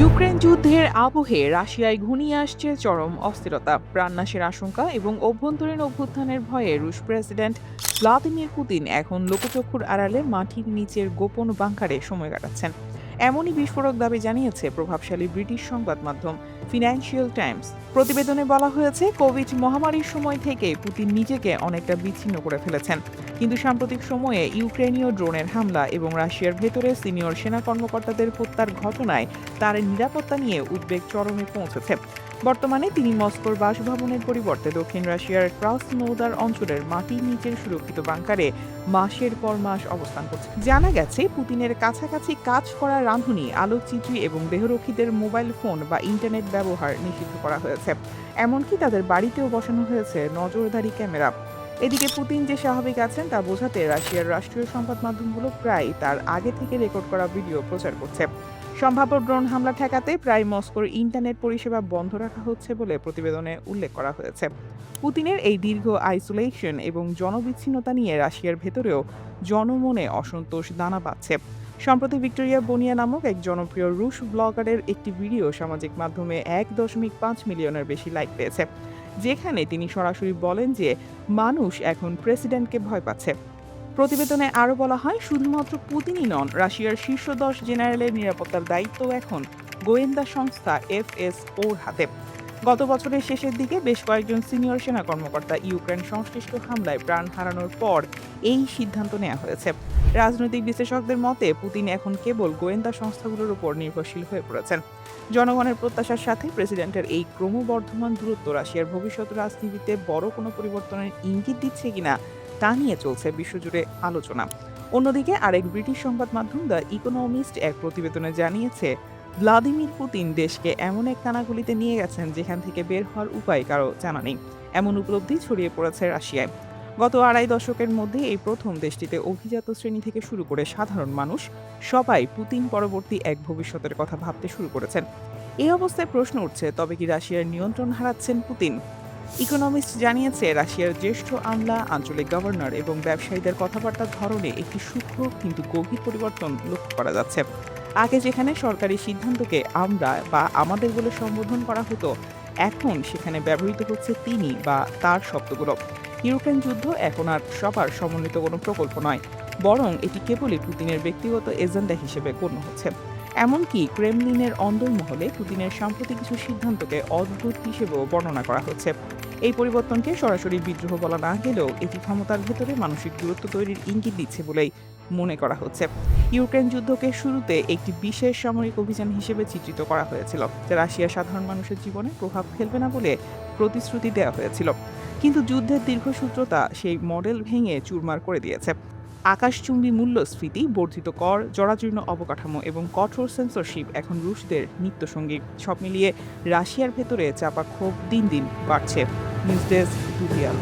Ukraine যুদ্ধের আবহে রাশিয়ায় ঘনিয়ে আসছে চরম অস্থিরতা, প্রাণনাশের আশঙ্কা এবং অভ্যন্তরীণ অভ্যুত্থানের ভয়ে রুশ প্রেসিডেন্ট ভ্লাদিমির পুতিন এখন লোকচক্ষুর আড়ালে মাটির নিচের গোপন বাংকারে সময় কাটাচ্ছেন। এমনই বিস্ফোরক দাবি জানিয়েছে প্রভাবশালী ব্রিটিশ সংবাদ মাধ্যম ফিনান্সিয়াল টাইমস। প্রতিবেদনে বলা হয়েছে, কোভিড মহামারীর সময় থেকে পুতিন নিজেকে অনেকটা বিচ্ছিন্ন করে ফেলেছেন, কিন্তু সাম্প্রতিক সময়ে ইউক্রেনীয় ড্রোনের হামলা এবং রাশিয়ার ভেতরে সিনিয়র সেনা কর্মকর্তাদের হত্যার ঘটনায় তার নিরাপত্তা নিয়ে উদ্বেগ চরমে পৌঁছেছে। বর্তমানে তিনি মস্কোর বাসভবনের পরিবর্তে দক্ষিণ রাশিয়ার ক্রাসনোদার অঞ্চলের মাটির নিচের সুরক্ষিত বাংকারে মাসের পর মাস অবস্থান করছেন। জানা গেছে, পুতিনের কাছাকাছি কাজ করা রাঁধুনি, আলোকচিত্রী এবং দেহরক্ষীদের মোবাইল ফোন বা ইন্টারনেট ব্যবহার নিষিদ্ধ করা হয়েছে। এমনকি তাদের বাড়িতেও বসানো হয়েছে নজরদারি ক্যামেরা। এদিকে পুতিন যে স্বাভাবিক আছেন তা বোঝাতে রাশিয়ার রাষ্ট্রীয় সংবাদ মাধ্যমগুলো প্রায় তার আগে থেকে রেকর্ড করা ভিডিও প্রচার করছে। সম্ভাব্য ড্রোন হামলা ঠেকাতে প্রায় মস্কোর ইন্টারনেট পরিষেবা বন্ধ রাখা হচ্ছে বলে প্রতিবেদনে উল্লেখ করা হয়েছে। পুতিনের এই দীর্ঘ আইসোলেশন এবং জনবিচ্ছিন্নতা নিয়ে রাশিয়ার ভেতরেও জনমনে অসন্তোষ দানা বাঁধছে। সম্প্রতি ভিক্টোরিয়া বোনিয়া নামক এক জনপ্রিয় রুশ ব্লগারের একটি ভিডিও সামাজিক মাধ্যমে 1.5 মিলিয়নের বেশি লাইক পেয়েছে, যেখানে তিনি সরাসরি বলেন যে মানুষ এখন প্রেসিডেন্টকে ভয় পাচ্ছে। প্রতিবেদনে আরও বলা হয়, শুধুমাত্র পুতিনই নন, রাশিয়ার শীর্ষ 10 জেনারেলের নিরাপত্তার দায়িত্ব এখন গোয়েন্দা সংস্থা এফএসওর হাতে। গত বছরের শেষের দিকে বেশ কয়েকজন সিনিয়র সেনা কর্মকর্তা ইউক্রেন সংশ্লিষ্ট হামলায় প্রাণ হারানোর পর এই সিদ্ধান্ত নেওয়া হয়েছে। রাজনৈতিক বিশ্লেষকদের মতে, পুতিন এখন কেবল গোয়েন্দা সংস্থাগুলোর উপর নির্ভরশীল হয়ে পড়েছেন। জনগণের প্রত্যাশার সাথে প্রেসিডেন্টের এই ক্রমবর্ধমান দূরত্ব রাশিয়ার ভবিষ্যৎ রাজনীতিতে বড় কোনো পরিবর্তনের ইঙ্গিত দিচ্ছে কিনা তা নিয়ে চলছে বিশ্বজুড়ে আলোচনা। অন্যদিকে আরেক ব্রিটিশ সংবাদ মাধ্যম দ্য ইকোনমিস্ট এক প্রতিবেদনে জানিয়েছে, ভ্লাদিমির পুতিন দেশকে এমন এক কানাগলিতে নিয়ে গেছেন যেখান থেকে বের হওয়ার উপায় কারো জানা নেই। এমন উপলব্ধি ছড়িয়ে পড়েছে রাশিয়ায়। গত আড়াই দশকের মধ্যে এই প্রথম দেশটিতে অভিজাত শ্রেণী থেকে শুরু করে সাধারণ মানুষ সবাই পুতিন পরবর্তী এক ভবিষ্যতের কথা ভাবতে শুরু করেছেন। এই অবস্থায় প্রশ্ন উঠছে, তবে কি রাশিয়ার নিয়ন্ত্রণ হারাচ্ছেন পুতিন? ইকোনমিস্ট জানিয়েছে, রাশিয়ার জ্যেষ্ঠ আমলা, আঞ্চলিক গভর্নর এবং ব্যবসায়ীদের কথাবার্তার ধরনে একটি সূক্ষ্ম কিন্তু গভীর পরিবর্তন লক্ষ্য করা যাচ্ছে। আগে যেখানে সরকারি সিদ্ধান্তকে আমরা বা আমাদের বলে সম্বোধন করা হতো, এখন সেখানে ব্যবহৃত হচ্ছে তিনি বা তার শব্দগুলো। ইউক্রেন যুদ্ধ এখন আর সবার সমন্বিত কোনো প্রকল্প নয়, বরং এটি কেবলই পুতিনের ব্যক্তিগত এজেন্ডা হিসেবে গণ্য হচ্ছে। এমনকি ক্রেমলিনের অন্দরমহলে পুতিনের সাম্প্রতিক কিছু সিদ্ধান্তকে অদ্ভুত হিসেবেও বর্ণনা করা হচ্ছে। এই পরিবর্তনকে সরাসরি বিদ্রোহ বলা না গেলেও এটি ক্ষমতার ভেতরে মানসিক দূরত্ব তৈরির ইঙ্গিত দিচ্ছে বলেই মনে করা হচ্ছে। ইউক্রেন যুদ্ধকে শুরুতে একটি বিশেষ সামরিক অভিযান হিসেবে চিত্রিত করা হয়েছিল, যা রাশিয়ার সাধারণ মানুষের জীবনে প্রভাব ফেলবে না বলে প্রতিশ্রুতি দেওয়া হয়েছিল। কিন্তু যুদ্ধের দীর্ঘসূত্রতা সেই মডেল ভেঙে চুরমার করে দিয়েছে। আকাশচুম্বী মূল্যস্ফীতি, বর্ধিত কর, জরাজীর্ণ অবকাঠামো এবং কঠোর সেন্সরশিপ এখন রুশদের নিত্যসঙ্গী। সব মিলিয়ে রাশিয়ার ভেতরে চাপা ক্ষোভ দিন দিন বাড়ছে। News desk, দুটিয়াল।